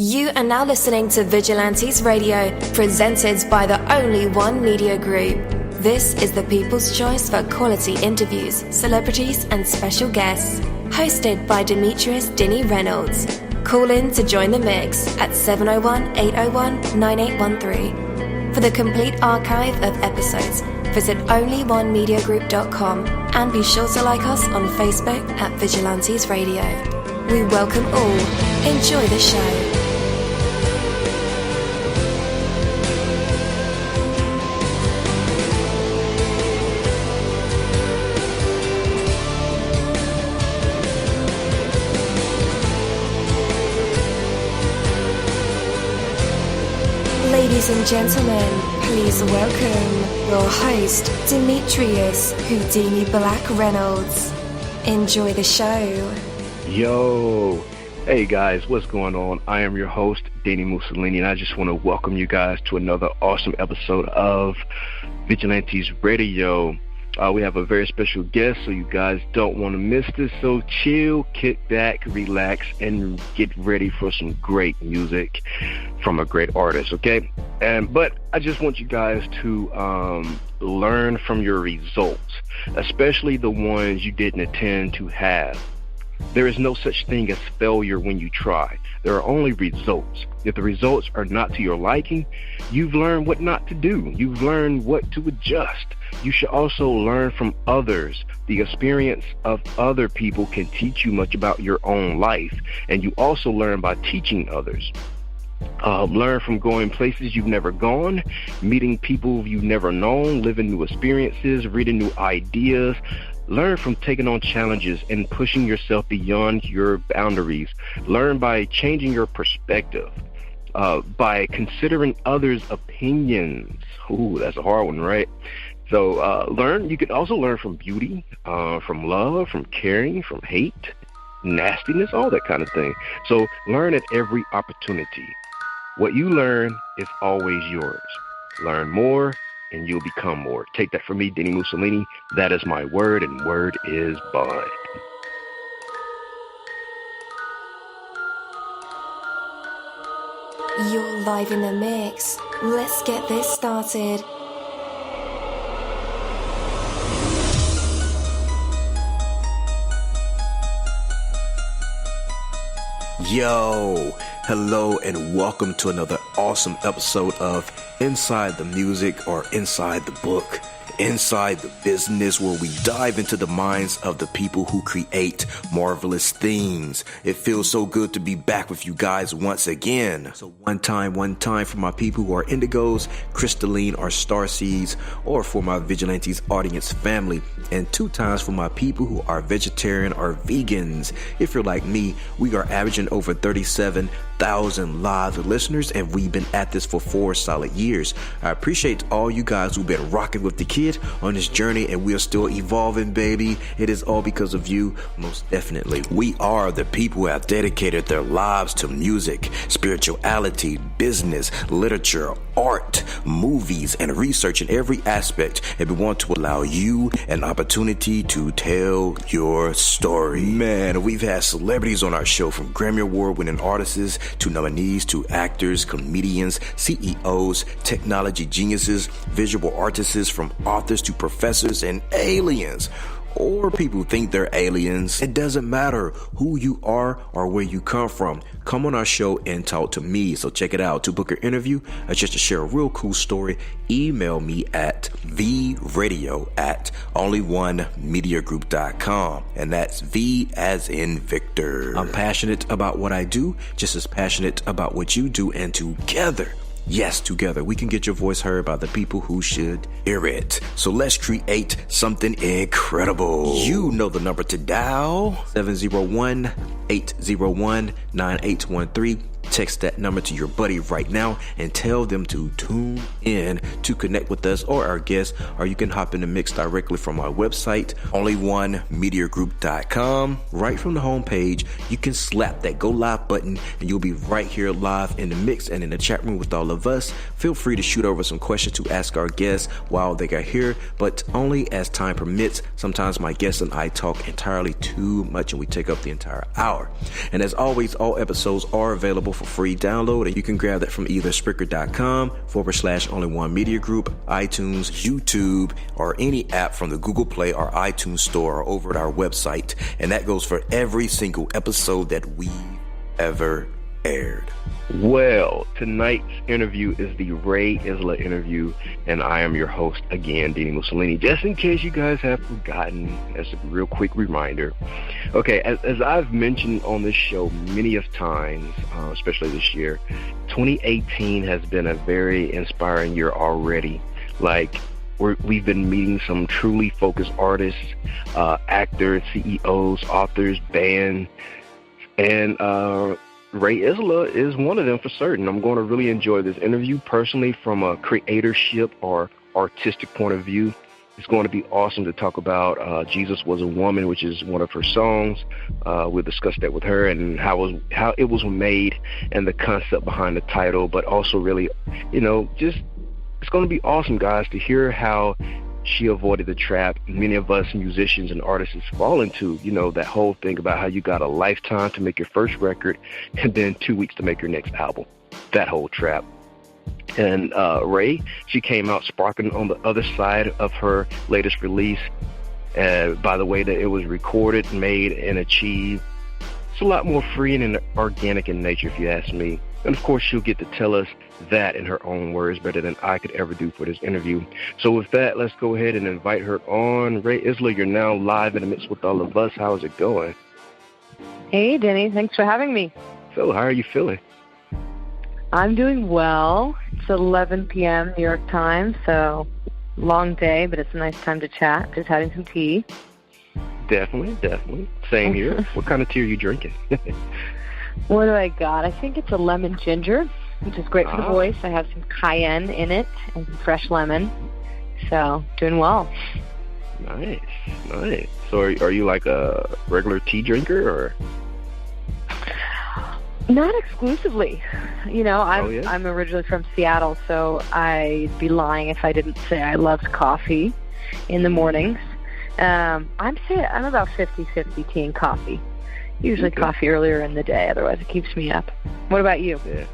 You are now listening to Vigilantes Radio, presented by the Only One Media Group. This is the people's choice for quality interviews, celebrities and special guests. Hosted by Demetrius Dinny Reynolds. Call in to join the mix at 701-801-9813. For the complete archive of episodes, visit onlyonemediagroup.com and be sure to like us on Facebook at Vigilantes Radio. We welcome all. Enjoy the show. Ladies and gentlemen, please welcome your host, Demetrius Houdini Black Reynolds. Enjoy the show. Yo, hey guys, what's going on? I am your host, dini-mussolini, and I just want to welcome you guys to another awesome episode of Vigilantes Radio. We have a very special guest, so you guys don't want to miss this. So chill, kick back, relax, and get ready for some great music from a great artist, okay? But I just want you guys to learn from your results, especially the ones you didn't intend to have. There is no such thing as failure when you try. There are only results. If the results are not to your liking, you've learned what not to do. You've learned what to adjust. You should also learn from others. The experience of other people can teach you much about your own life, and you also learn by teaching others. Learn from going places you've never gone, meeting people you've never known, living new experiences, reading new ideas. Learn from taking on challenges and pushing yourself beyond your boundaries. Learn by changing your perspective, by considering others' opinions. Ooh, that's a hard one, right? So learn. You can also learn from beauty, from love, from caring, from hate, nastiness, all that kind of thing. So learn at every opportunity. What you learn is always yours. Learn more and you'll become more. Take that from me, Dini-Mussolini. That is my word, and word is bond. You're live in the mix. Let's get this started. Yo, hello and welcome to another awesome episode of Inside the Music, or Inside the Book, Inside the Business, where we dive into the minds of the people who create marvelous things. It feels so good to be back with you guys once again. So one time for my people who are indigos, crystalline, or starseeds, or for my Vigilantes audience family, and 2 times for my people who are vegetarian or vegans. If you're like me, we are averaging over 37,000 live listeners, and we've been at this for 4 solid years. I appreciate all you guys who've been rocking with the kid on this journey, and we are still evolving, baby. It is all because of you, most definitely. We are the people who have dedicated their lives to music, spirituality, business, literature, art, movies, and research in every aspect, and we want to allow you an opportunity to tell your story. Man, we've had celebrities on our show, from Grammy Award winning artists to nominees to actors, comedians, CEOs, technology geniuses, visual artists, from authors to professors and aliens. Or people who think they're aliens. It doesn't matter who you are or where you come from. Come on our show and talk to me. So check it out. To book an interview or just to share a real cool story, email me at vradio@onlyonemediagroup.com. And that's V as in Victor. I'm passionate about what I do, just as passionate about what you do, and together, yes, together, we can get your voice heard by the people who should hear it. So let's create something incredible. You know the number to dial, 701-801-9813. Text that number to your buddy right now and tell them to tune in to connect with us or our guests, or you can hop in the mix directly from our website, onlyonemediagroup.com. Right from the homepage, you can slap that go live button and you'll be right here live in the mix and in the chat room with all of us. Feel free to shoot over some questions to ask our guests while they are here, but only as time permits. Sometimes my guests and I talk entirely too much and we take up the entire hour. And as always, all episodes are available available for free download, and you can grab that from either Spreaker.com/Only1Media Group, iTunes, YouTube, or any app from the Google Play or iTunes Store, or over at our website. And that goes for every single episode that we've ever aired. Well, tonight's interview is the Rae Isla Interview, and I am your host again, dini-mussolini. Just in case you guys have forgotten, as a real quick reminder. Okay, as I've mentioned on this show many of times, especially this year, 2018 has been a very inspiring year already. Like, we've been meeting some truly focused artists, actors, CEOs, authors, bands, and Rae Isla is one of them for certain. I'm going to really enjoy this interview personally from a creatorship or artistic point of view. It's going to be awesome to talk about Jesus Was a Woman, which is one of her songs. We'll discuss that with her and how it was made and the concept behind the title, but also really, just it's going to be awesome, guys, to hear how she avoided the trap many of us musicians and artists fall into, that whole thing about how you got a lifetime to make your first record and then 2 weeks to make your next album. That whole trap. And Rae, she came out sparkling on the other side of her latest release. By the way that it was recorded, made, and achieved. It's a lot more free and organic in nature, if you ask me. And of course, she'll get to tell us that in her own words better than I could ever do for this interview. So with that, let's go ahead and invite her on. Rae Isla, you're now live in the mix with all of us. How's it going? Hey, Denny. Thanks for having me. So, how are you feeling? I'm doing well. It's 11 p.m. New York time, so long day, but it's a nice time to chat. Just having some tea. Definitely. Same here. What kind of tea are you drinking? What do I got? I think it's a lemon ginger, which is great for the voice. I have some cayenne in it and some fresh lemon. So, doing well. Nice. So, are you like a regular tea drinker, or? Not exclusively. I'm originally from Seattle, so I'd be lying if I didn't say I loved coffee in the mornings. I'm about 50-50 tea and coffee. Usually coffee earlier in the day, otherwise it keeps me up. What about you? Yeah.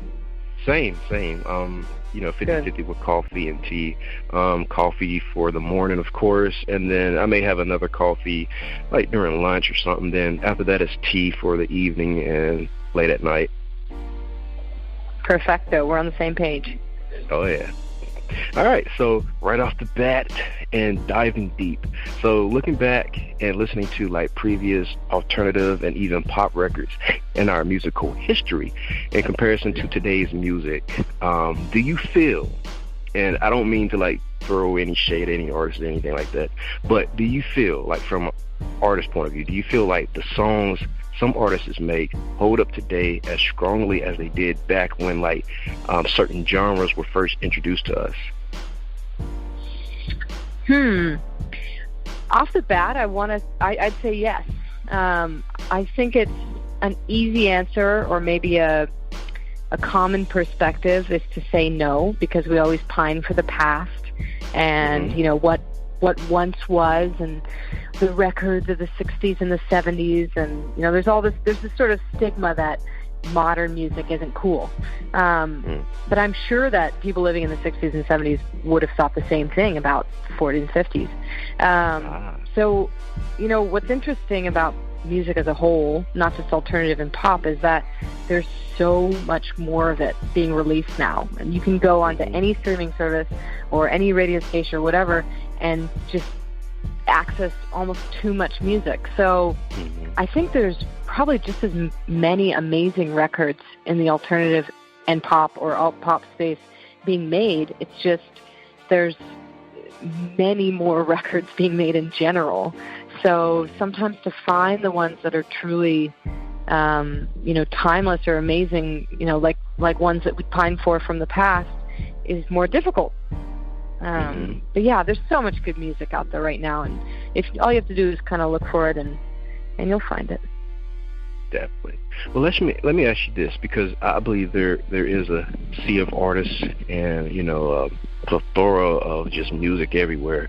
Same. 50-50 with coffee and tea. Coffee for the morning, of course, and then I may have another coffee like during lunch or something. Then after that, it's tea for the evening and late at night. Perfecto. We're on the same page. Oh, yeah. All right, so right off the bat and diving deep. So looking back and listening to like previous alternative and even pop records in our musical history in comparison to today's music, do you feel, and I don't mean to like throw any shade at any artist or anything like that, but do you feel like from an artist's point of view, do you feel like the songs some artists make hold up today as strongly as they did back when like certain genres were first introduced to us? Off the bat, I'd say yes. I think it's an easy answer, or maybe a common perspective is to say no, because we always pine for the past and what once was, and the records of the 60s and the 70s, and there's this sort of stigma that modern music isn't cool. But I'm sure that people living in the 60s and 70s would have thought the same thing about the 40s and 50s. So, what's interesting about music as a whole, not just alternative and pop, is that there's so much more of it being released now. And you can go onto any streaming service or any radio station or whatever and just access almost too much music. So I think there's probably just as many amazing records in the alternative and pop or alt-pop space being made. It's just there's many more records being made in general. So sometimes to find the ones that are truly, timeless or amazing, like ones that we pine for from the past, is more difficult. But yeah, there's so much good music out there right now, and if all you have to do is kind of look for it, and you'll find it. Definitely. Well, let me ask you this, because I believe there is a sea of artists and a plethora of just music everywhere.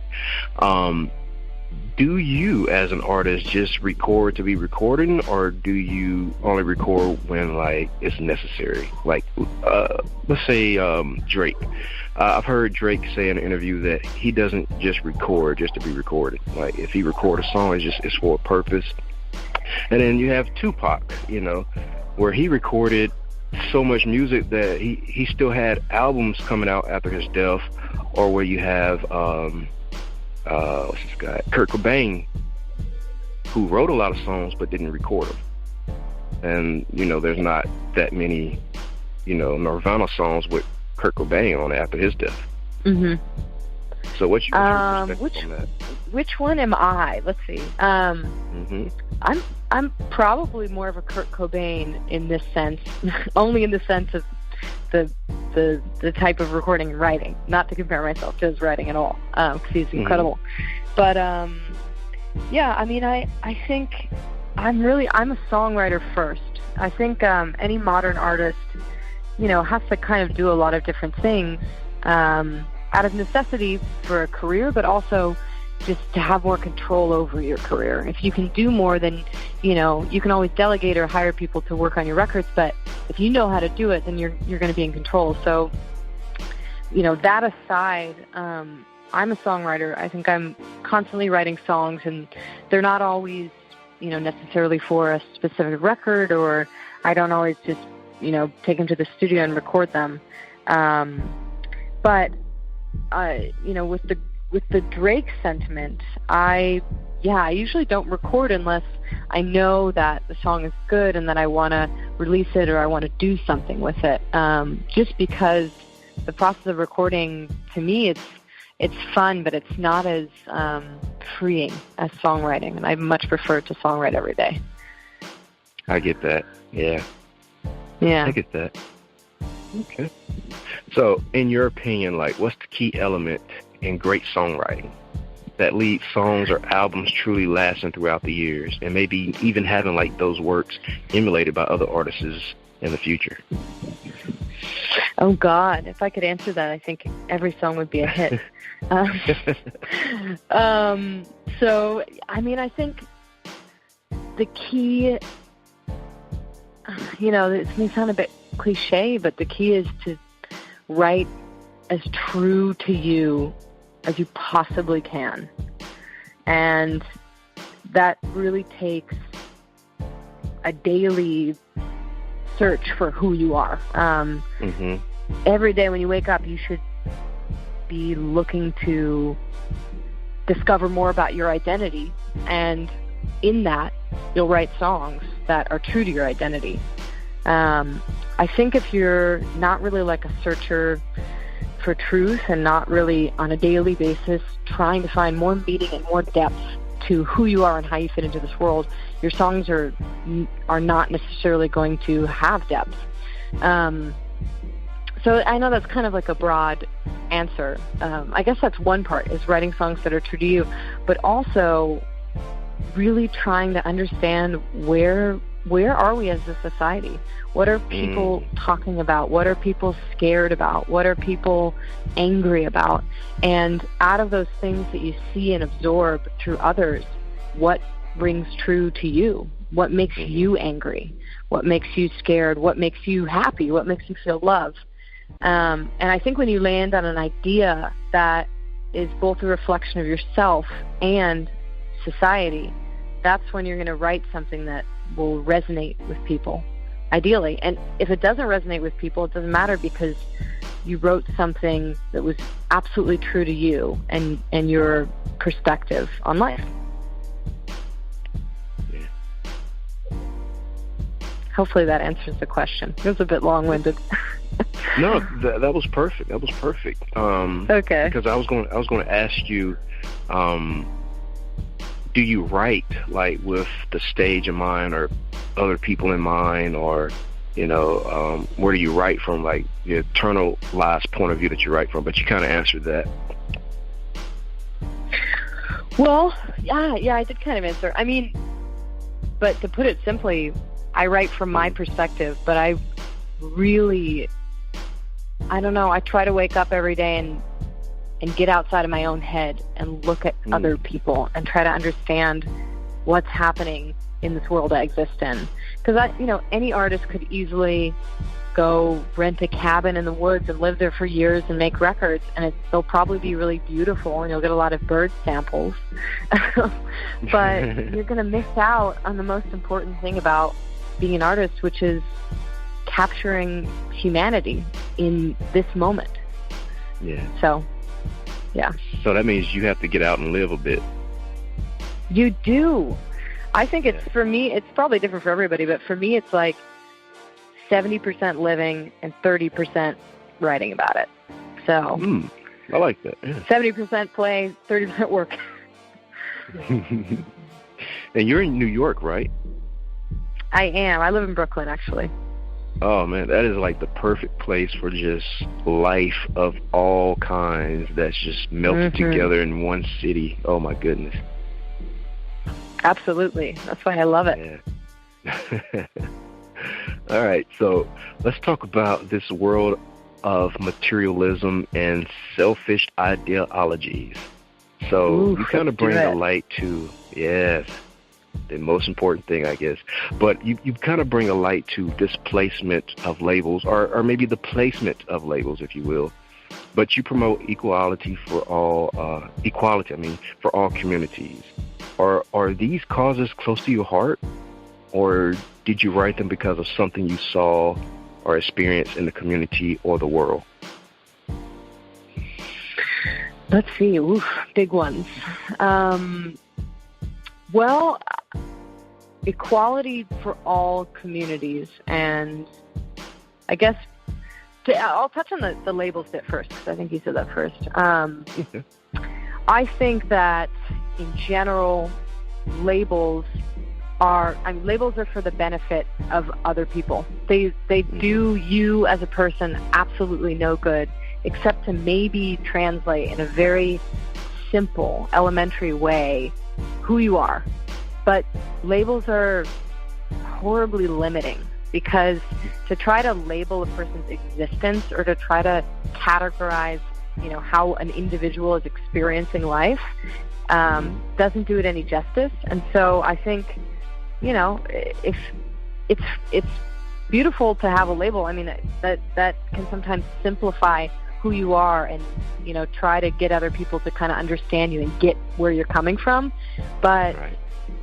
do you, as an artist, just record to be recording, or do you only record when, like, it's necessary? Like, let's say Drake. I've heard Drake say in an interview that he doesn't just record just to be recorded. Like, if he record a song, it's for a purpose. And then you have Tupac, you know, where he recorded so much music that he still had albums coming out after his death, or where you have what's this guy, Kurt Cobain, who wrote a lot of songs but didn't record them. And, you know, there's not that many, you know, Nirvana songs with Kurt Cobain on after his death. Mm-hmm. So what's your perspective on that? Which one am I? Let's see. I'm probably more of a Kurt Cobain in this sense, only in the sense of the type of recording and writing. Not to compare myself to his writing at all, because he's incredible. But yeah, I mean, I think I'm a songwriter first. I think any modern artist, you know, has to kind of do a lot of different things out of necessity for a career, but also just to have more control over your career. If you can do more, then, you know, you can always delegate or hire people to work on your records, but if you know how to do it, then you're going to be in control. So, you know, that aside, I'm a songwriter. I think I'm constantly writing songs, and they're not always, you know, necessarily for a specific record, or I don't always just, you know, take them to the studio and record them. But you know, with the Drake sentiment, I usually don't record unless I know that the song is good and that I want to release it or I want to do something with it. Just because the process of recording, to me, it's fun, but it's not as freeing as songwriting, and I much prefer to songwrite every day. I get that. Yeah. I get that. Okay. So, in your opinion, like, what's the key element in great songwriting that leads songs or albums truly lasting throughout the years, and maybe even having, like, those works emulated by other artists in the future? Oh, God. If I could answer that, I think every song would be a hit. So, I mean, I think the key, you know, this may sound a bit cliche, but the key is to write as true to you as you possibly can. And that really takes a daily search for who you are. Every day when you wake up, you should be looking to discover more about your identity. And in that, you'll write songs that are true to your identity. I think if you're not really like a searcher for truth and not really on a daily basis trying to find more meaning and more depth to who you are and how you fit into this world, your songs are not necessarily going to have depth. So I know that's kind of like a broad answer. I guess that's one part, is writing songs that are true to you, but also really trying to understand where are we as a society? What are people talking about? What are people scared about? What are people angry about? And out of those things that you see and absorb through others, what rings true to you? What makes you angry? What makes you scared? What makes you happy? What makes you feel love? And I think when you land on an idea that is both a reflection of yourself and society, that's when you're going to write something that will resonate with people, ideally. And if it doesn't resonate with people, it doesn't matter, because you wrote something that was absolutely true to you and your perspective on life. Yeah. Hopefully that answers the question. It was a bit long-winded. No, that was perfect. That was perfect. Okay. Because I was going to ask you, do you write like with the stage in mind or other people in mind, or, you know, where do you write from, like the internalized point of view that you write from? But you kind of answered that. Well, yeah, I did kind of answer. I mean, but to put it simply, I write from my perspective, but I don't know, I try to wake up every day and and get outside of my own head and look at other people and try to understand what's happening in this world I exist in. Because any artist could easily go rent a cabin in the woods and live there for years and make records, and they'll probably be really beautiful, and you'll get a lot of bird samples. But you're going to miss out on the most important thing about being an artist, which is capturing humanity in this moment. Yeah. So, yeah. So that means you have to get out and live a bit. You do. I think for me, it's probably different for everybody, but for me, it's like 70% living and 30% writing about it. So I like that. Yeah. 70% play, 30% work. And you're in New York, right? I am. I live in Brooklyn, actually. Oh, man, that is like the perfect place for just life of all kinds that's just melted together in one city. Oh, my goodness. Absolutely. That's why I love it. Yeah. All right, so let's talk about this world of materialism and selfish ideologies. So you kind of bring a light to, yes, the most important thing, I guess. But you kind of bring a light to displacement of labels, or maybe the placement of labels, if you will. But you promote equality for all for all communities. Are these causes close to your heart, or did you write them because of something you saw or experienced in the community or the world? Let's see. Big ones. Well, equality for all communities, and I guess I'll touch on the labels bit first, because I think you said that first. I think that in general, labels are for the benefit of other people. They do you as a person absolutely no good, except to maybe translate in a very simple, elementary way who you are. But labels are horribly limiting, because to try to label a person's existence or to try to categorize, how an individual is experiencing life doesn't do it any justice. And so I think, if it's beautiful to have a label. I mean, that can sometimes simplify who you are and, try to get other people to kind of understand you and get where you're coming from. But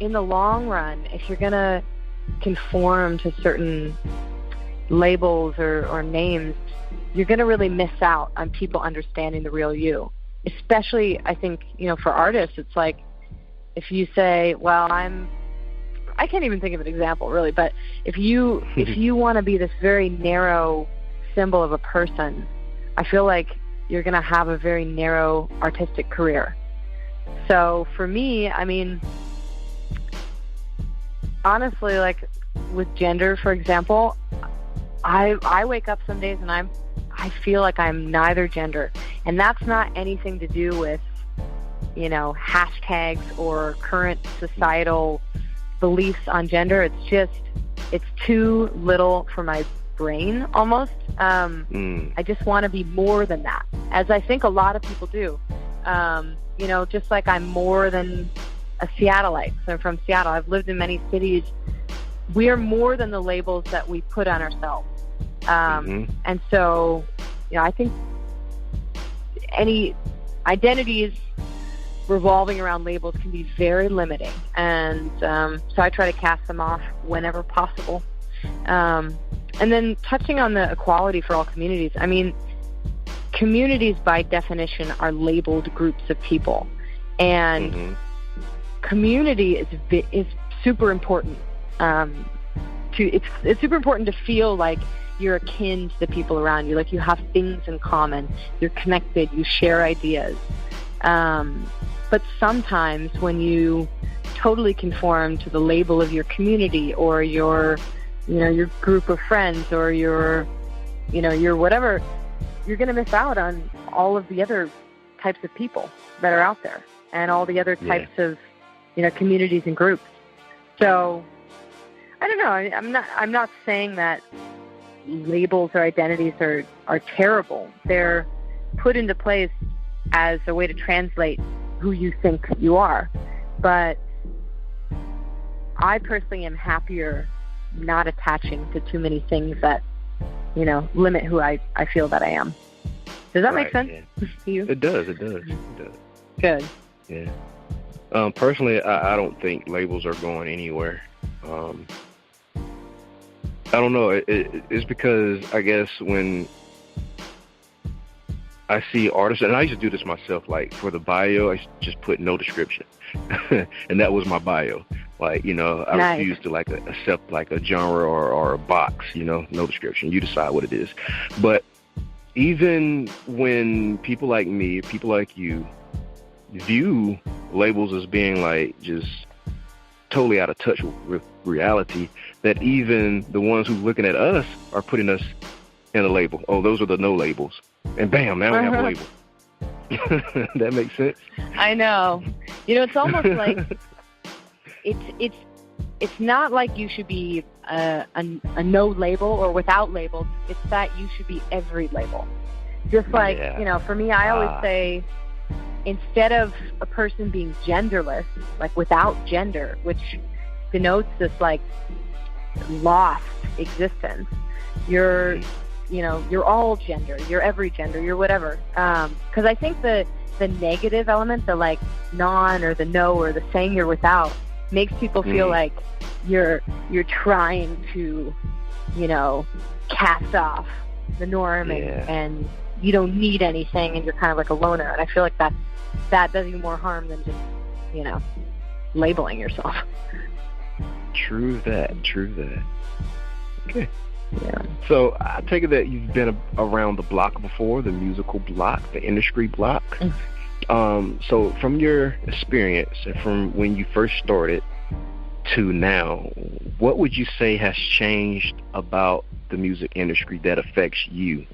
in the long run, if you're going to conform to certain labels or names, you're going to really miss out on people understanding the real you. Especially, I think, for artists, it's like if you say, well, I can't even think of an example really, but if you want to be this very narrow symbol of a person, I feel like you're going to have a very narrow artistic career. So for me, I mean, honestly, like with gender, for example, I wake up some days and I feel like I'm neither gender. And that's not anything to do with, hashtags or current societal beliefs on gender. It's too little for my brain almost. I just want to be more than that, as I think a lot of people do. Just like I'm more than a Seattleite. So I'm from Seattle. I've lived in many cities. We are more than the labels that we put on ourselves. And so, I think any identities revolving around labels can be very limiting. And so I try to cast them off whenever possible. And then touching on the equality for all communities, I mean, communities by definition are labeled groups of people. And community is super important. It's super important to feel like you're akin to the people around you, like you have things in common, you're connected, you share ideas. But sometimes when you totally conform to the label of your community or your group of friends or your whatever, you're going to miss out on all of the other types of people that are out there and all the other types of, communities and groups. So I don't know. I'm not saying that labels or identities are terrible. They're put into place as a way to translate who you think you are. But I personally am happier not attaching to too many things that, limit who I feel that I am. Does that make sense to you? It does. Good. Yeah. Personally, I don't think labels are going anywhere. I don't know. It's because I guess when I see artists, and I used to do this myself, like for the bio, I just put no description. And that was my bio. Like, I refuse to accept like a genre or a box, no description. You decide what it is. But even when people like me, people like you, view labels as being like just totally out of touch with reality, that even the ones who are looking at us are putting us in a label. Oh, those are the no labels. And bam, now we have a label. That makes sense? I know. It's almost like it's not like you should be a no label or without labels. It's that you should be every label. Just like, for me, I always say, instead of a person being genderless, like without gender, which denotes this like lost existence, you're all gender, you're every gender, you're whatever. Because I think the negative element, the like non or the no or the saying you're without, makes people feel like you're trying to, cast off the norm and you don't need anything and you're kind of like a loner. And I feel like that does you more harm than just, labeling yourself. True that. Okay. Yeah. So I take it that you've been around the block before, the musical block, the industry block. So from your experience and from when you first started to now, what would you say has changed about the music industry that affects you?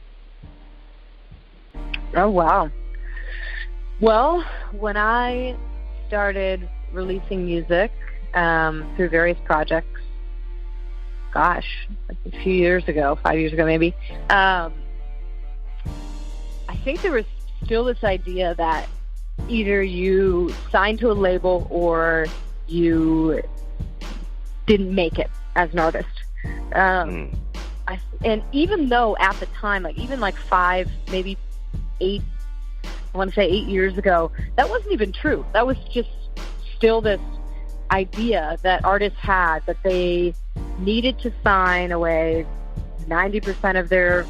Oh, wow. Well, when I started releasing music through various projects, like a few years ago, 5 years ago maybe, I think there was still this idea that either you signed to a label or you didn't make it as an artist. And even though at the time, like even like 5, maybe 8, I want to say 8 years ago, that wasn't even true. That was just still this idea that artists had, that they needed to sign away 90% of their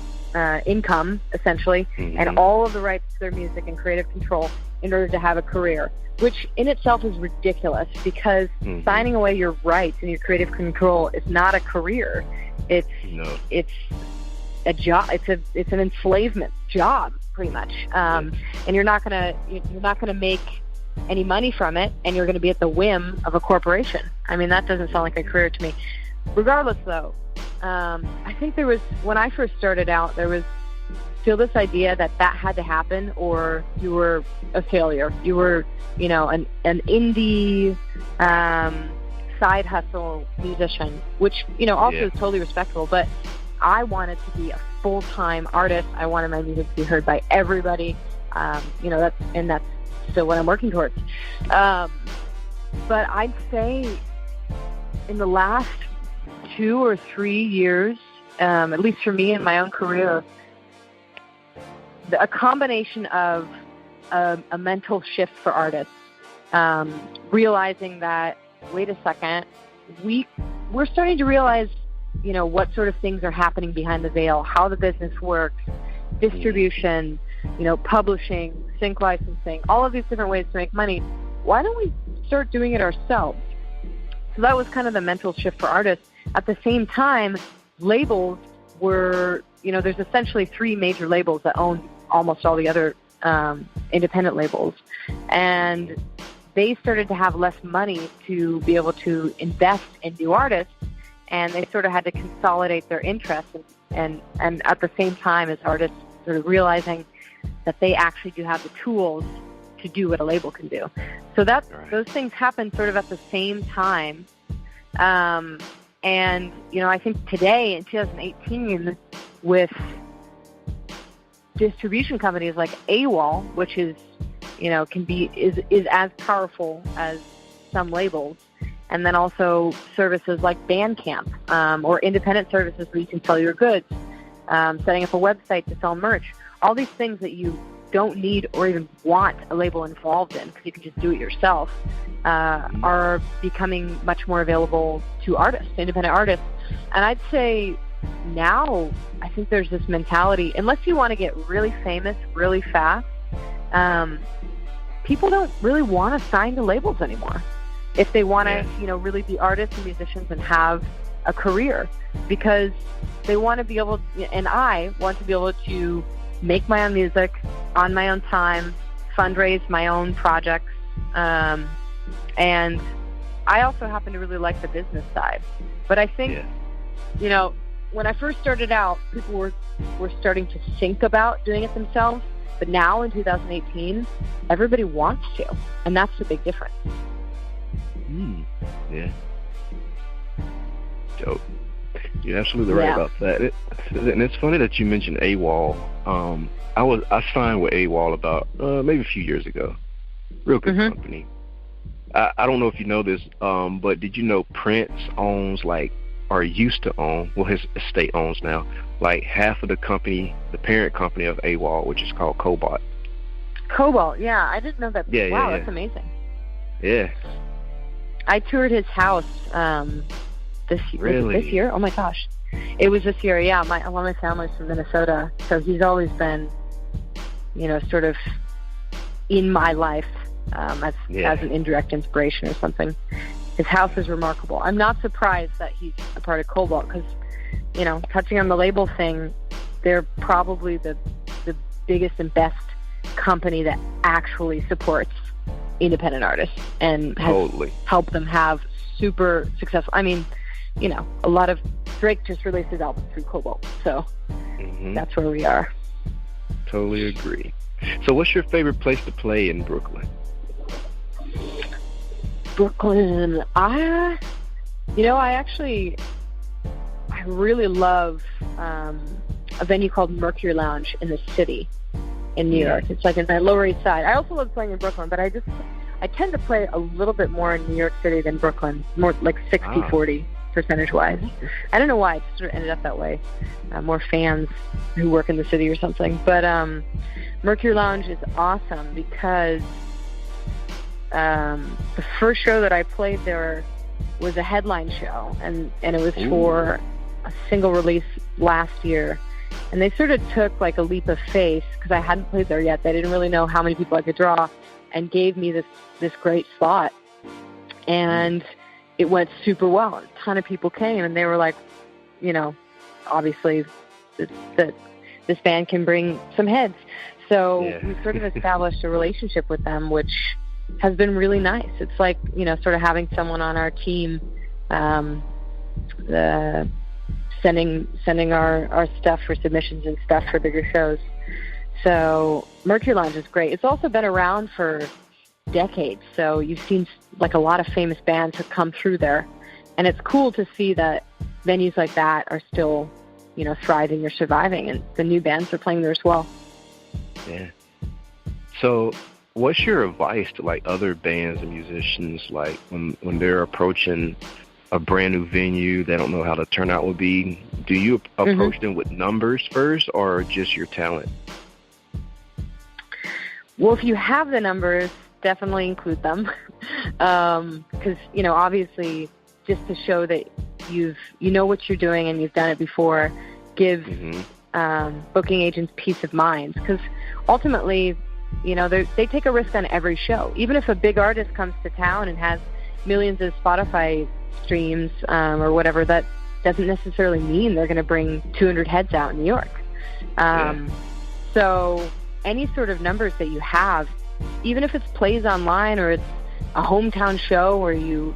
income, essentially, and all of the rights to their music and creative control in order to have a career, which in itself is ridiculous, because signing away your rights and your creative control is not a career. It's a job. It's an enslavement job, pretty much. And you're not gonna make any money from it, and you're going to be at the whim of a corporation. I mean, that doesn't sound like a career to me. Regardless, though, I think when I first started out, there was still this idea that had to happen or you were a failure. You were, an indie side hustle musician, which, also is totally respectable. But I wanted to be a full-time artist. I wanted my music to be heard by everybody. That's still what I'm working towards. But I'd say in the last 2 or 3 years, at least for me in my own career, a combination of a mental shift for artists, realizing that, wait a second, we're starting to realize, what sort of things are happening behind the veil, how the business works, distribution, publishing, sync licensing, all of these different ways to make money. Why don't we start doing it ourselves? So that was kind of the mental shift for artists. At the same time, labels were, there's essentially 3 major labels that own almost all the other independent labels. And they started to have less money to be able to invest in new artists, and they sort of had to consolidate their interests. And at the same time as artists sort of realizing that they actually do have the tools to do what a label can do. So those things happen sort of at the same time. And, I think today in 2018, with distribution companies like AWOL, which is, is as powerful as some labels. And then also services like Bandcamp, or independent services where you can sell your goods, setting up a website to sell merch. All these things that you don't need or even want a label involved in because you can just do it yourself, are becoming much more available to artists, independent artists. And I'd say now, I think there's this mentality, unless you want to get really famous really fast, people don't really want to sign to labels anymore if they want to, really be artists and musicians and have a career, because they want to be able, and I want to be able to make my own music on my own time, fundraise my own projects, and I also happen to really like the business side. But I think, when I first started out, people were starting to think about doing it themselves, but now in 2018, everybody wants to, and that's the big difference. Yeah. Dope. You're absolutely right about that. And it's funny that you mentioned AWOL. I signed with AWOL about maybe a few years ago. Real good company. I don't know if you know this, but did you know Prince owns or used to own, well, his estate owns now, half of the company, the parent company of AWOL, which is called Cobalt. Cobalt, yeah. I didn't know that. Wow, that's amazing. Yeah. I toured his house this year. Oh my gosh, it was this year. Yeah, a lot of my family's from Minnesota, so he's always been, sort of in my life as an indirect inspiration or something. His house is remarkable. I'm not surprised that he's a part of Cobalt because, touching on the label thing, they're probably the biggest and best company that actually supports independent artists and has helped them have super successful. I mean, a lot of Drake just released his album through Cobalt, so that's where we are. Totally agree. So what's your favorite place to play in Brooklyn? Brooklyn, I really love a venue called Mercury Lounge in the city in New York. It's in the Lower East Side. I also love playing in Brooklyn, but I tend to play a little bit more in New York City than Brooklyn, more like 60-40 percentage-wise. I don't know why, it just sort of ended up that way. More fans who work in the city or something. But Mercury Lounge is awesome because the first show that I played there was a headline show, and it was for a single release last year. And they sort of took a leap of faith because I hadn't played there yet. They didn't really know how many people I could draw, and gave me this great spot. And it went super well. A ton of people came, and they were like, obviously this band can bring some heads. So we sort of established a relationship with them, which has been really nice. It's like, sort of having someone on our team, sending our stuff for submissions and stuff for bigger shows. So Mercury Lounge is great. It's also been around for decades, so you've seen a lot of famous bands have come through there, and it's cool to see that venues like that are still, thriving or surviving, and the new bands are playing there as well. Yeah. So what's your advice to other bands and musicians when they're approaching a brand new venue, they don't know how the turnout will be? Do you approach them with numbers first or just your talent? Well, if you have the numbers, definitely include them. Because, obviously, just to show that you know what you're doing and you've done it before, gives booking agents peace of mind. Because ultimately, they take a risk on every show. Even if a big artist comes to town and has millions of Spotify streams or whatever, that doesn't necessarily mean they're going to bring 200 heads out in New York. So any sort of numbers that you have, even if it's plays online or it's a hometown show where you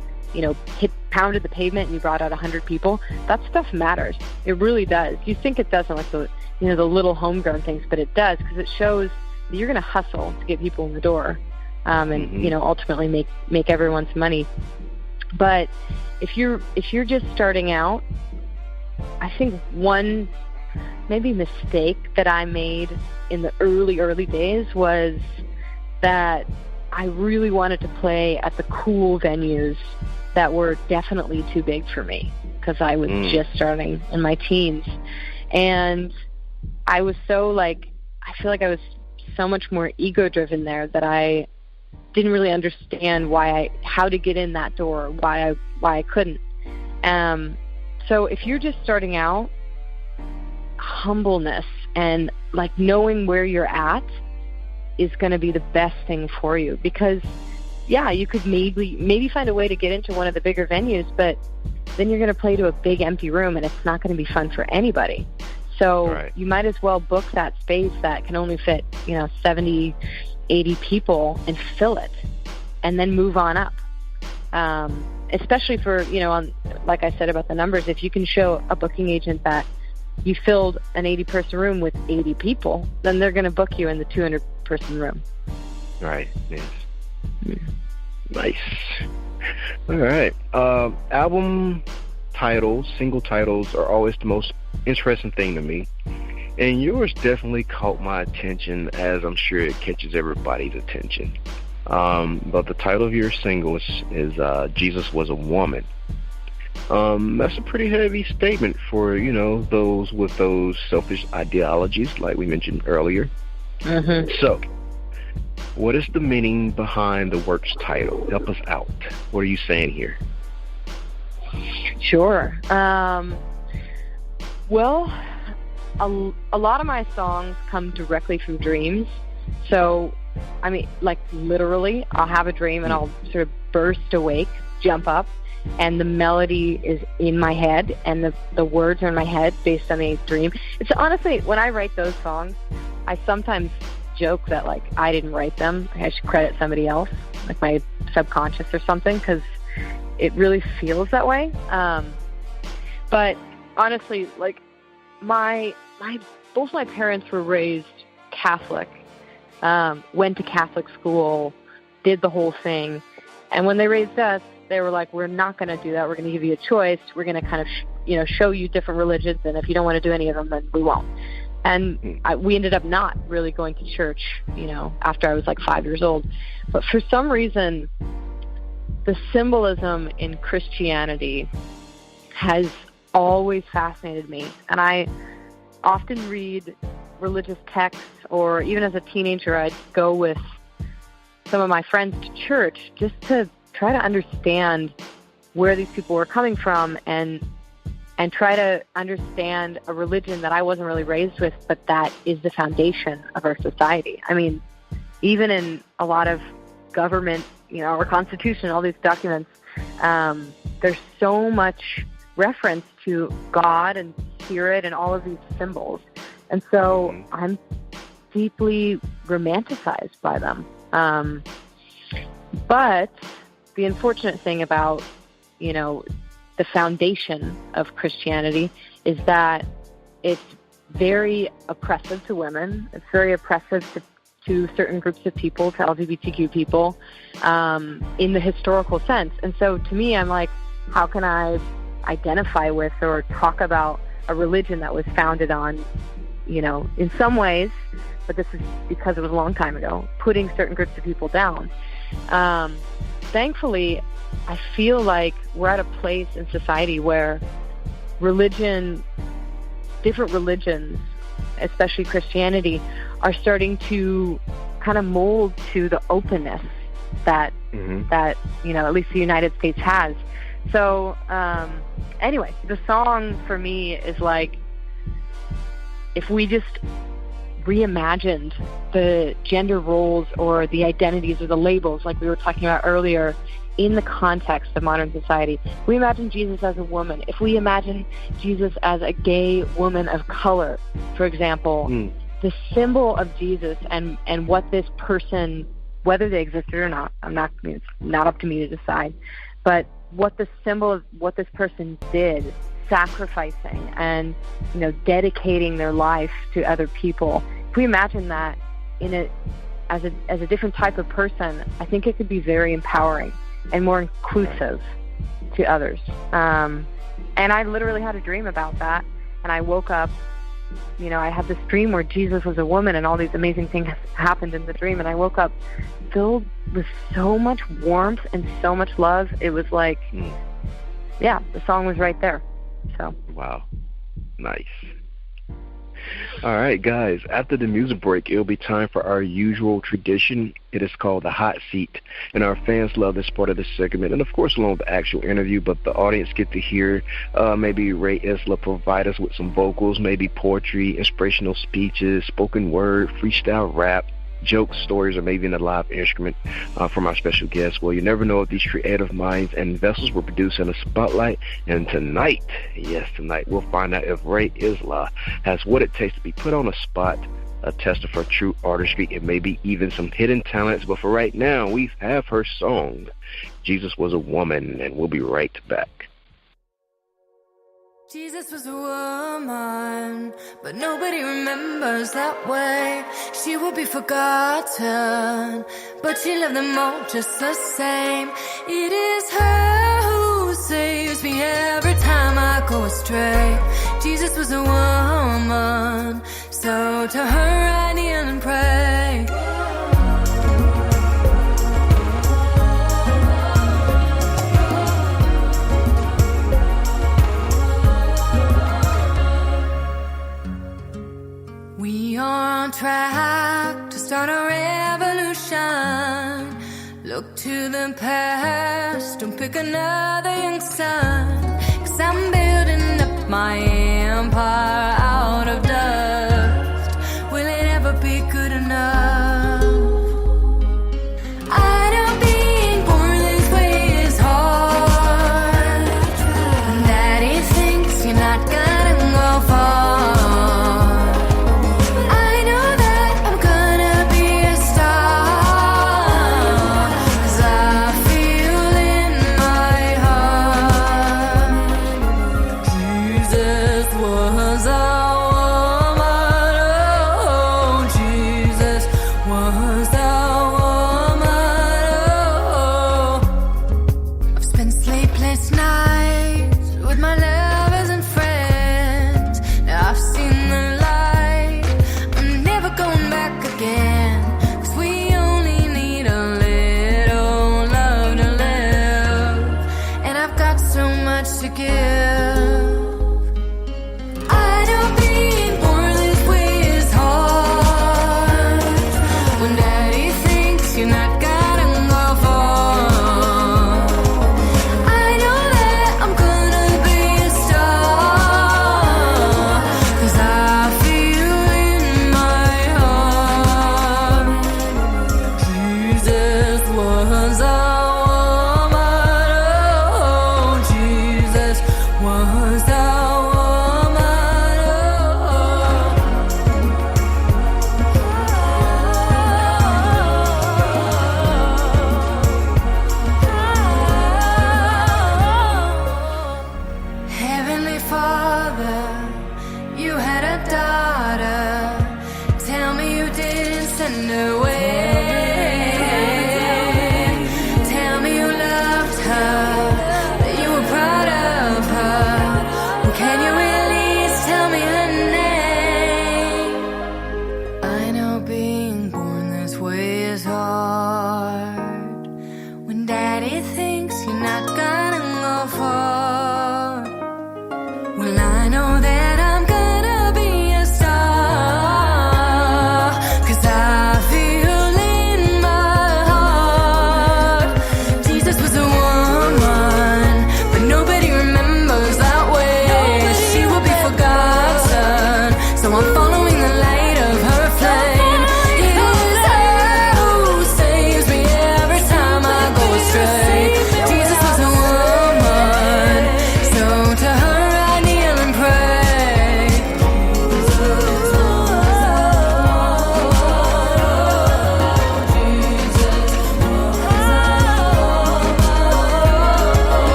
pounded the pavement and you brought out 100 people, that stuff matters. It really does. You think it doesn't, the little homegrown things, but it does, because it shows that you're going to hustle to get people in the door, and ultimately make everyone's money. But if you're just starting out, I think one maybe mistake that I made in the early days was that I really wanted to play at the cool venues that were definitely too big for me because I was just starting in my teens. And I was so I feel like I was so much more ego-driven there that I didn't really understand how to get in that door, why I couldn't. So if you're just starting out, humbleness and knowing where you're at is going to be the best thing for you, because you could maybe find a way to get into one of the bigger venues, but then you're going to play to a big empty room and it's not going to be fun for anybody. So you might as well book that space that can only fit 70, 80 people and fill it, and then move on up. Especially for, like I said about the numbers, if you can show a booking agent that you filled an 80-person room with 80 people, then they're going to book you in the 200-person room. Right, yes. Nice. All right. Album titles, single titles, are always the most interesting thing to me. And yours definitely caught my attention, as I'm sure it catches everybody's attention. But the title of your single is Jesus Was a Woman. That's a pretty heavy statement for, those with those selfish ideologies like we mentioned earlier. Mm-hmm. So, what is the meaning behind the work's title? Help us out. What are you saying here? Sure. Well, a lot of my songs come directly from dreams. So, I mean, literally, I'll have a dream and I'll sort of burst awake, jump up, and the melody is in my head and the words are in my head based on the dream. It's honestly, when I write those songs, I sometimes joke that I didn't write them. I should credit somebody else, like my subconscious or something, because it really feels that way. But honestly, both my parents were raised Catholic, went to Catholic school, did the whole thing. And when they raised us, they were like, we're not going to do that. We're going to give you a choice. We're going to kind of, show you different religions. And if you don't want to do any of them, then we won't. And we ended up not really going to church, after I was 5 years old. But for some reason, the symbolism in Christianity has always fascinated me. And I often read religious texts, or even as a teenager, I'd go with some of my friends to church just to try to understand where these people were coming from and try to understand a religion that I wasn't really raised with, but that is the foundation of our society. I mean, even in a lot of government, our Constitution, all these documents, there's so much reference to God and Spirit and all of these symbols. And so I'm deeply romanticized by them. But the unfortunate thing about, the foundation of Christianity is that it's very oppressive to women. It's very oppressive to certain groups of people, to LGBTQ people, in the historical sense. And so to me, I'm like, how can I identify with or talk about a religion that was founded on, in some ways, but this is because it was a long time ago, putting certain groups of people down. Thankfully, I feel like we're at a place in society where different religions, especially Christianity, are starting to kind of mold to the openness that at least the United States has. So anyway, the song for me is if we just reimagined the gender roles or the identities or the labels like we were talking about earlier in the context of modern society. If we imagine Jesus as a woman, if we imagine Jesus as a gay woman of color, for example, the symbol of Jesus and what this person, whether they existed or not, it's not up to me to decide, but what the symbol of what this person did, sacrificing and dedicating their life to other people. If we imagine that as a different type of person, I think it could be very empowering and more inclusive to others. And I literally had a dream about that, and I woke up I had this dream where Jesus was a woman and all these amazing things happened in the dream, and I woke up filled with so much warmth and so much love. It was like, yeah, the song was right there. So. Wow. Nice. All right, guys, after the music break, it'll be time for our usual tradition. It is called the hot seat, and our fans love this part of the segment, and of course along with the actual interview, but the audience get to hear maybe Rae Isla provide us with some vocals, maybe poetry, inspirational speeches, spoken word, freestyle rap, jokes, stories, or maybe in a live instrument from our special guests. Well, you never know if these creative minds and vessels were produced in a spotlight. And tonight, yes, tonight, we'll find out if Rae Isla has what it takes to be put on a spot, a test of her true artistry, and maybe even some hidden talents. But for right now, we have her song, Jesus Was a Woman, and we'll be right back. Jesus was a woman, but nobody remembers that way. She will be forgotten, but she loved them all just the same. It is her who saves me every time I go astray. Jesus was a woman, so to her I kneel and pray. We are on track to start a revolution. Look to the past, don't pick another young son. 'Cause I'm building up my empire out of dust. Will it ever be good enough? I know being born this way is hard. Daddy thinks you're not gonna go far.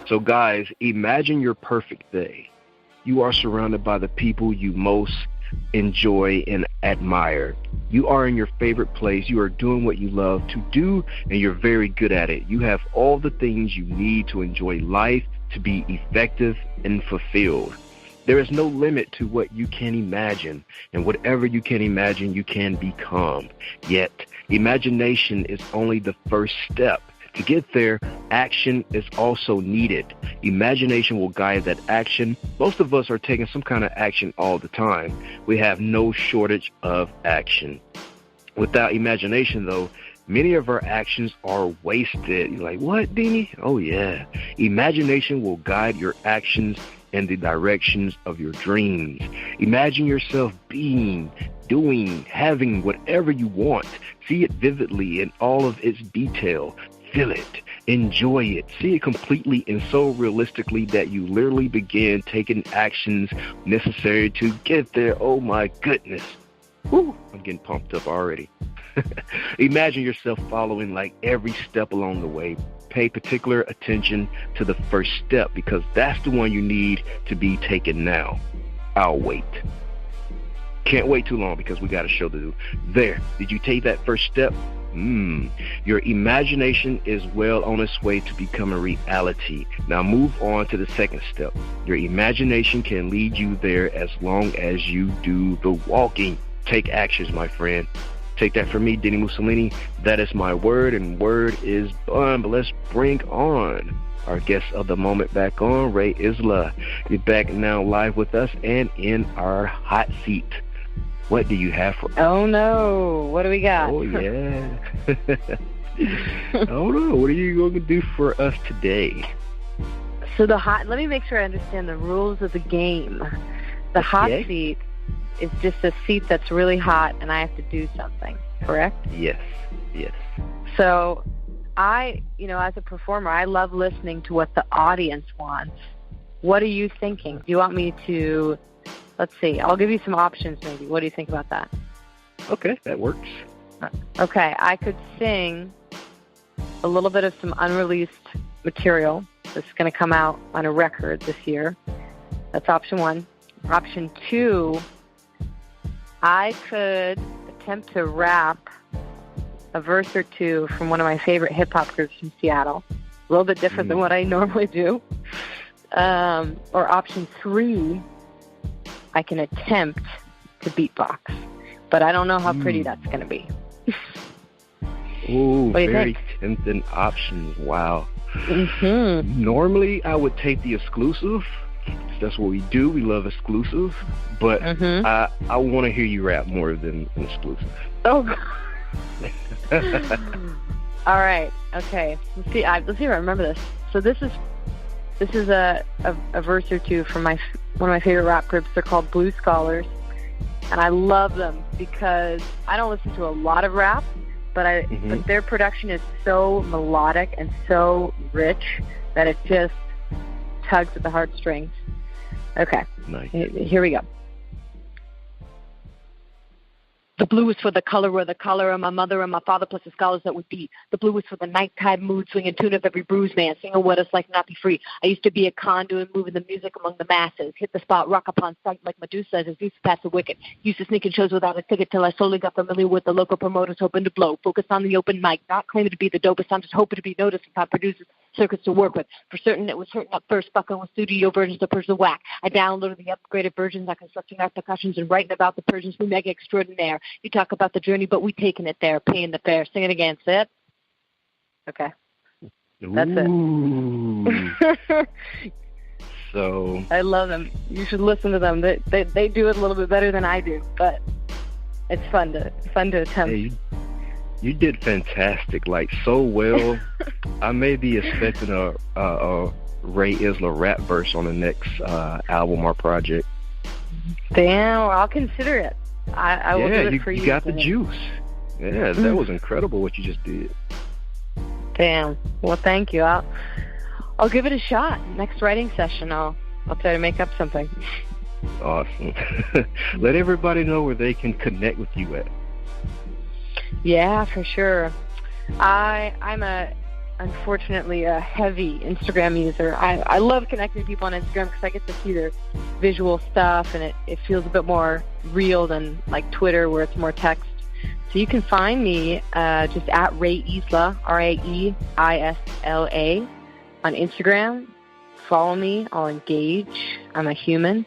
So guys, imagine your perfect day. You are surrounded by the people you most enjoy, and admire. You are in your favorite place. You are doing what you love to do, and you're very good at it. You have all the things you need to enjoy life, to be effective and fulfilled. There is no limit to what you can imagine, and whatever you can imagine, you can become. Yet, imagination is only the first step. To get there, action is also needed. Imagination will guide that action. Most of us are taking some kind of action all the time. We have no shortage of action. Without imagination, though, many of our actions are wasted. You're like, what, Dini? Oh, yeah. Imagination will guide your actions in the directions of your dreams. Imagine yourself being, doing, having whatever you want. See it vividly in all of its detail. Feel it, enjoy it, see it completely and so realistically that you literally begin taking actions necessary to get there. Oh my goodness. Woo, I'm getting pumped up already. Imagine yourself following like every step along the way. Pay particular attention to the first step because that's the one you need to be taken now. I'll wait. Can't wait too long because we got a show to do. There, did you take that first step? Your imagination is well on its way to becoming reality. Now move on to the second step. Your imagination can lead you there as long as you do the walking. Take actions, my friend. Take that from me, dini-mussolini. That is my word, and word is bond. But let's bring on our guest of the moment back on, Rae Isla. You're back now live with us and in our hot seat. What do you have for us? Oh, no. What do we got? Oh, yeah. Oh, no. What are you going to do for us today? So let me make sure I understand the rules of the game. The hot seat is just a seat that's really hot, and I have to do something, correct? Yes, yes. So as a performer, I love listening to what the audience wants. What are you thinking? Do you want me to... Let's see. I'll give you some options maybe. What do you think about that? Okay, that works. Okay, I could sing a little bit of some unreleased material that's going to come out on a record this year. That's option one. Option two, I could attempt to rap a verse or two from one of my favorite hip-hop groups from Seattle. A little bit different than what I normally do. Or option three, I can attempt to beatbox, but I don't know how pretty that's going to be. Ooh, very tempting options. Wow. Mm-hmm. Normally, I would take the exclusive. That's what we do. We love exclusive, but I want to hear you rap more than an exclusive. Oh. All right. Okay. Let's see if I remember this. So this is a verse or two from one of my favorite rap groups. They're called Blue Scholars, and I love them because I don't listen to a lot of rap, but their production is so melodic and so rich that it just tugs at the heartstrings. Okay, nice. Here we go. The blue is for the color of the color of my mother and my father, plus the scholars that would be. The blue is for the nighttime mood, swinging tune of every bruised man, singing what it's like not be free. I used to be a conduit, moving the music among the masses. Hit the spot, rock upon sight like Medusa, as used to pass the wicked. Used to sneak in shows without a ticket till I slowly got familiar with the local promoters, hoping to blow. Focused on the open mic, not claiming to be the dopest. I'm just hoping to be noticed and top producers, circuits to work with. For certain, it was hurting up first, fucking with studio versions of Persian whack. I downloaded the upgraded versions, like constructing our percussions and writing about the Persians we mega extraordinaire. You talk about the journey, but we taking it there, paying the fare. Sing it again, Sid. Okay. That's it. So I love them. You should listen to them. They do it a little bit better than I do, but it's fun to attempt. Hey, you did fantastic, like so well. I may be expecting a Rae Isla rap verse on the next album or project. Damn, I'll consider it. I will do it for you. You got the juice. Yeah, that was incredible what you just did. Damn. Well, thank you. I'll give it a shot. Next writing session, I'll try to make up something. Awesome. Let everybody know where they can connect with you at. Yeah, for sure. I'm a unfortunately a heavy Instagram user. I love connecting with people on Instagram because I get to see their visual stuff, and it feels a bit more real than like Twitter where it's more text. So you can find me just at Rae Isla, Raeisla, on Instagram. Follow me. I'll engage. I'm a human.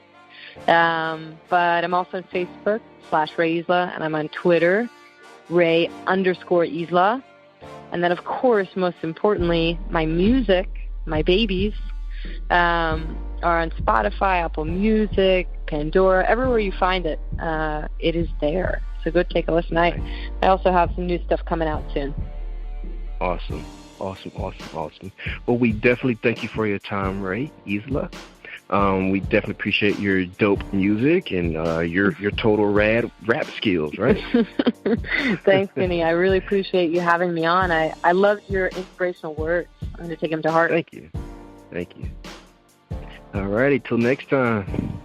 But I'm also on Facebook /Rae Isla, and I'm on Twitter, Rae_Isla. And then, of course, most importantly, my music, my babies, are on Spotify, Apple Music, Pandora, everywhere you find it, it is there. So go take a listen. I also have some new stuff coming out soon. Awesome. Well, we definitely thank you for your time, Rae Isla. We definitely appreciate your dope music and your total rad rap skills, right? Thanks, Kenny. I really appreciate you having me on. I loved your inspirational words. I'm going to take them to heart. Thank you. All righty, till next time.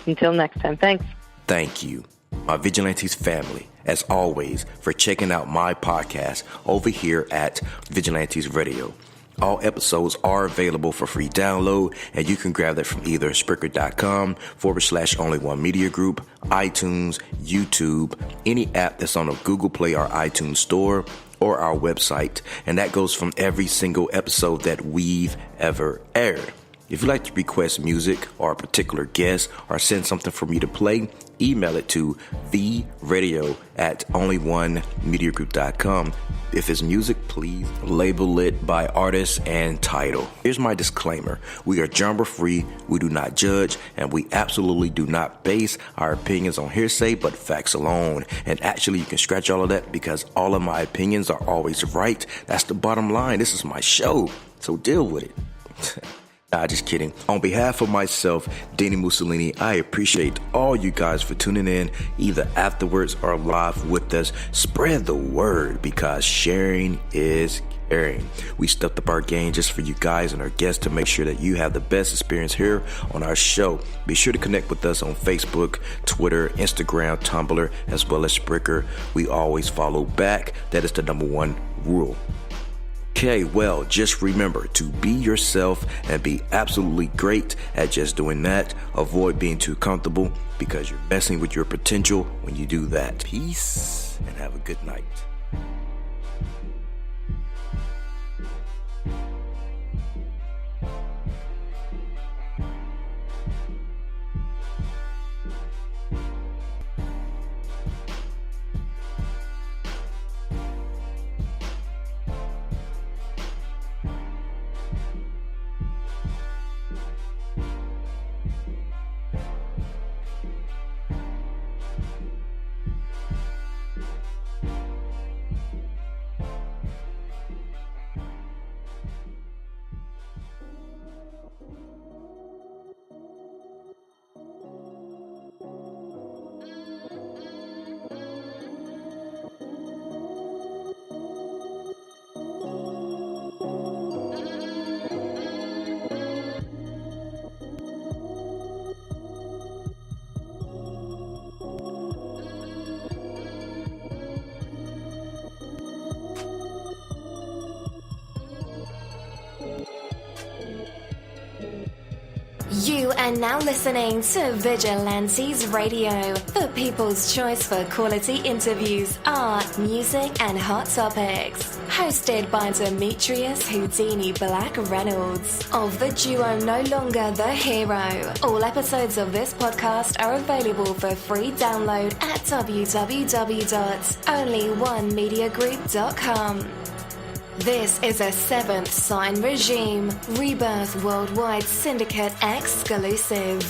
Until next time. Thanks. Thank you, my Vigilantes family, as always, for checking out my podcast over here at Vigilantes Radio. All episodes are available for free download, and you can grab that from either Spreaker.com/only1mediagroup, iTunes, YouTube, any app that's on a Google Play or iTunes store, or our website. And that goes from every single episode that we've ever aired. If you'd like to request music or a particular guest or send something for me to play, email it to theradio@only1mediagroup.com. If it's music, please label it by artist and title. Here's my disclaimer. We are genre-free, we do not judge, and we absolutely do not base our opinions on hearsay but facts alone. And actually, you can scratch all of that because all of my opinions are always right. That's the bottom line. This is my show, so deal with it. Nah, just kidding. On behalf of myself, Dini-Mussolini, I appreciate all you guys for tuning in, either afterwards or live with us. Spread the word because sharing is caring. We stepped up our game just for you guys and our guests to make sure that you have the best experience here on our show. Be sure to connect with us on Facebook, Twitter, Instagram, Tumblr, as well as Spreaker. We always follow back. That is the number one rule. Okay, well, just remember to be yourself and be absolutely great at just doing that. Avoid being too comfortable because you're messing with your potential when you do that. Peace and have a good night. You are now listening to Vigilantes Radio, the people's choice for quality interviews, art, music, and hot topics. Hosted by Demetrius Houdini Black Reynolds of the duo No Longer the Hero. All episodes of this podcast are available for free download at www.onlyonemediagroup.com. This is a Seventh Sign Regime Rebirth Worldwide Syndicate exclusive.